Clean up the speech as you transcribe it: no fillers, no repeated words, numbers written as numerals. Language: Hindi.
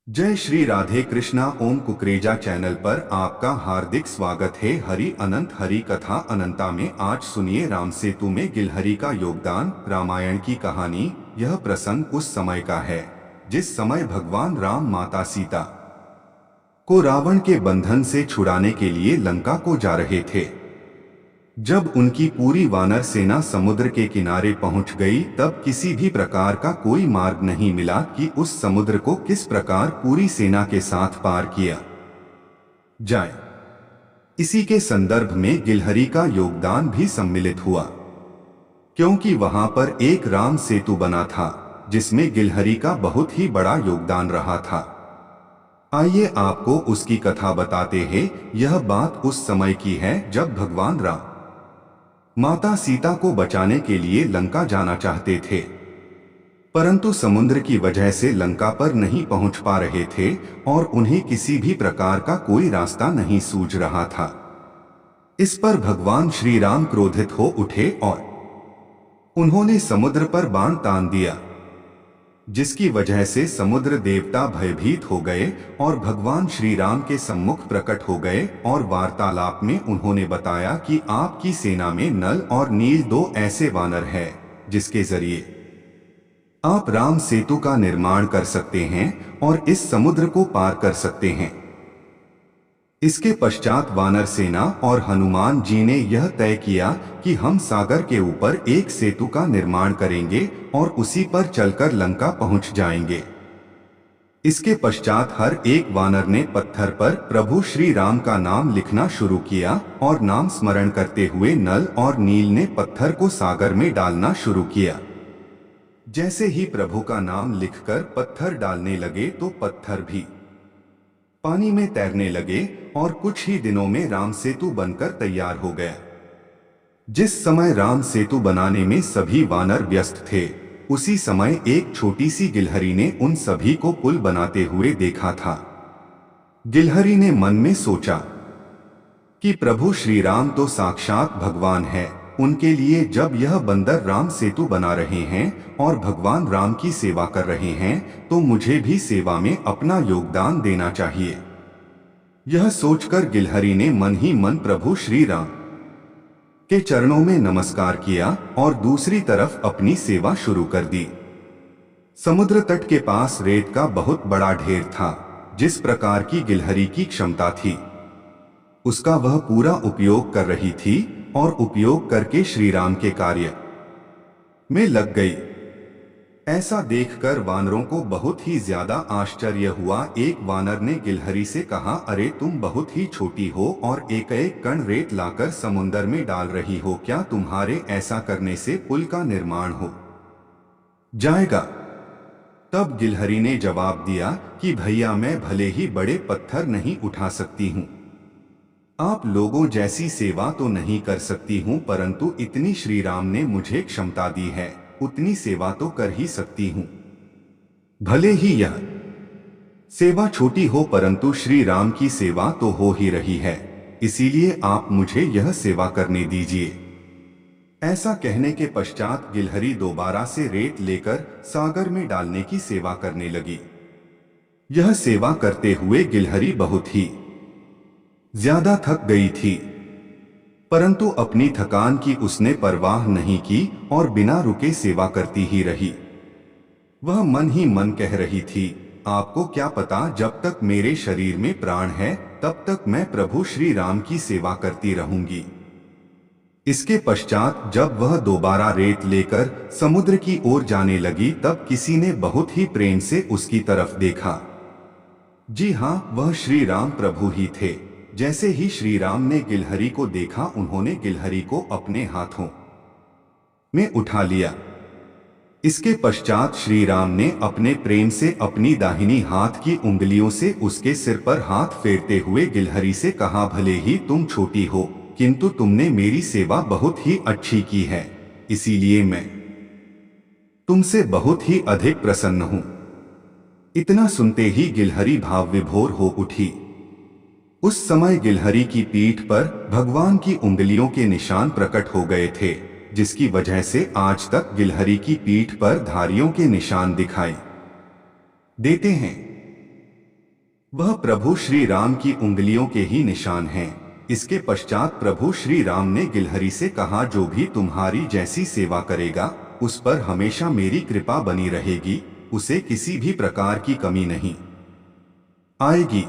जय श्री राधे कृष्णा। ओम कुकरेजा चैनल पर आपका हार्दिक स्वागत है। हरि अनंत हरि कथा अनंता में आज सुनिए राम सेतु में गिलहरी का योगदान। रामायण की कहानी। यह प्रसंग उस समय का है जिस समय भगवान राम माता सीता को रावण के बंधन से छुड़ाने के लिए लंका को जा रहे थे। जब उनकी पूरी वानर सेना समुद्र के किनारे पहुंच गई तब किसी भी प्रकार का कोई मार्ग नहीं मिला कि उस समुद्र को किस प्रकार पूरी सेना के साथ पार किया जाए। इसी के संदर्भ में गिलहरी का योगदान भी सम्मिलित हुआ, क्योंकि वहां पर एक राम सेतु बना था जिसमें गिलहरी का बहुत ही बड़ा योगदान रहा था। आइए आपको उसकी कथा बताते हैं। यह बात उस समय की है जब भगवान राम माता सीता को बचाने के लिए लंका जाना चाहते थे, परंतु समुद्र की वजह से लंका पर नहीं पहुंच पा रहे थे और उन्हें किसी भी प्रकार का कोई रास्ता नहीं सूझ रहा था। इस पर भगवान श्री राम क्रोधित हो उठे और उन्होंने समुद्र पर बाण तान दिया, जिसकी वजह से समुद्र देवता भयभीत हो गए और भगवान श्री राम के सम्मुख प्रकट हो गए और वार्तालाप में उन्होंने बताया कि आपकी सेना में नल और नील दो ऐसे वानर हैं जिसके जरिए आप राम सेतु का निर्माण कर सकते हैं और इस समुद्र को पार कर सकते हैं। इसके पश्चात वानर सेना और हनुमान जी ने यह तय किया कि हम सागर के ऊपर एक सेतु का निर्माण करेंगे और उसी पर चलकर लंका पहुंच जाएंगे। इसके पश्चात हर एक वानर ने पत्थर पर प्रभु श्री राम का नाम लिखना शुरू किया और नाम स्मरण करते हुए नल और नील ने पत्थर को सागर में डालना शुरू किया। जैसे ही प्रभु का नाम लिखकर पत्थर डालने लगे तो पत्थर भी पानी में तैरने लगे और कुछ ही दिनों में राम सेतु बनकर तैयार हो गया। जिस समय राम सेतु बनाने में सभी वानर व्यस्त थे, उसी समय एक छोटी सी गिलहरी ने उन सभी को पुल बनाते हुए देखा था। गिलहरी ने मन में सोचा कि प्रभु श्री राम तो साक्षात भगवान है, उनके लिए जब यह बंदर राम सेतु बना रहे हैं और भगवान राम की सेवा कर रहे हैं तो मुझे भी सेवा में अपना योगदान देना चाहिए। यह सोचकर गिलहरी ने मन ही मन प्रभु श्री राम के चरणों में नमस्कार किया और दूसरी तरफ अपनी सेवा शुरू कर दी। समुद्र तट के पास रेत का बहुत बड़ा ढेर था। जिस प्रकार की गिलहरी की क्षमता थी उसका वह पूरा उपयोग कर रही थी और उपयोग करके श्री राम के कार्य में लग गई। ऐसा देखकर वानरों को बहुत ही ज्यादा आश्चर्य हुआ। एक वानर ने गिलहरी से कहा, अरे तुम बहुत ही छोटी हो और एक एक कण रेत लाकर समुद्र में डाल रही हो, क्या तुम्हारे ऐसा करने से पुल का निर्माण हो जाएगा? तब गिलहरी ने जवाब दिया कि भैया मैं भले ही बड़े पत्थर नहीं उठा सकती हूँ, आप लोगों जैसी सेवा तो नहीं कर सकती हूँ, परंतु इतनी श्री राम ने मुझे क्षमता दी है उतनी सेवा तो कर ही सकती हूँ। भले ही यह सेवा छोटी हो परंतु श्री राम की सेवा तो हो ही रही है, इसीलिए आप मुझे यह सेवा करने दीजिए। ऐसा कहने के पश्चात गिलहरी दोबारा से रेत लेकर सागर में डालने की सेवा करने लगी। यह सेवा करते हुए गिलहरी बहुत ही ज्यादा थक गई थी, परंतु अपनी थकान की उसने परवाह नहीं की और बिना रुके सेवा करती ही रही। वह मन ही मन कह रही थी, आपको क्या पता, जब तक मेरे शरीर में प्राण है तब तक मैं प्रभु श्री राम की सेवा करती रहूंगी। इसके पश्चात जब वह दोबारा रेत लेकर समुद्र की ओर जाने लगी तब किसी ने बहुत ही प्रेम से उसकी तरफ देखा। जी हाँ, वह श्री राम प्रभु ही थे। जैसे ही श्री राम ने गिलहरी को देखा उन्होंने गिलहरी को अपने हाथों में उठा लिया। इसके पश्चात श्री राम ने अपने प्रेम से अपनी दाहिनी हाथ की उंगलियों से उसके सिर पर हाथ फेरते हुए गिलहरी से कहा, भले ही तुम छोटी हो किंतु तुमने मेरी सेवा बहुत ही अच्छी की है, इसीलिए मैं तुमसे बहुत ही अधिक प्रसन्न हूं। इतना सुनते ही गिलहरी भाव विभोर हो उठी। उस समय गिलहरी की पीठ पर भगवान की उंगलियों के निशान प्रकट हो गए थे, जिसकी वजह से आज तक गिलहरी की पीठ पर धारियों के निशान दिखाई देते हैं। वह प्रभु श्री राम की उंगलियों के ही निशान हैं। इसके पश्चात प्रभु श्री राम ने गिलहरी से कहा, जो भी तुम्हारी जैसी सेवा करेगा उस पर हमेशा मेरी कृपा बनी रहेगी, उसे किसी भी प्रकार की कमी नहीं आएगी।